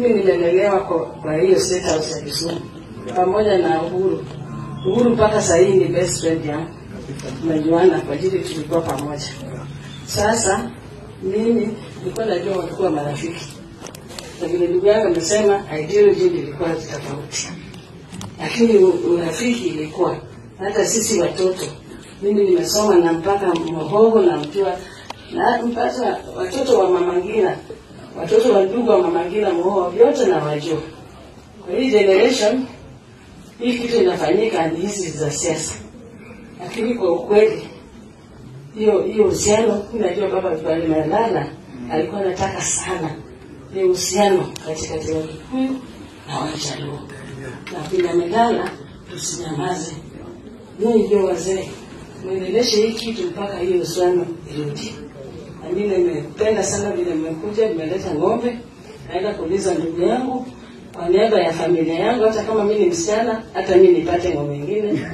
mimi nimelelewa kwa hiyo state house ya Kisumu pamoja na Uhuru mpaka sasa ni best friend yangu. Tunajuana kwa ajili tulikuwa pamoja. Sasa mimi nilikuwa najua walikuwa marafiki. Na vile ndugu yangu amesema ideology ilikuwa tofauti. Lakini urafiki ilikuwa hata sisi watoto. Mimi nimesoma na mpaka Mhogo na mjua na mpaka watoto wa Mama Ngina, watoto wa ndugu wa Mama Ngina Mhogo yote na wajua. Kwa hii generation hii kitu inafanyika ni hizi za siasa. Lakini kwa ukweli hiyo uhusiano, unajua baba Malala alikuwa anataka sana hiyo uhusiano katikati ya Kikuyu na Wajaluo. Na bila Malala tusinyamaze. Ndio wazee muendeleshe hii kitu mpaka hiyo uhusiano irudi. Na mimi nimependa sana vile mmekuja, mmeleta ng'ombe. Naenda kuuliza ndugu yangu kwa niaba ya familia yangu, hata kama mimi ni msichana, hata mimi nipate ng'ombe nyingine.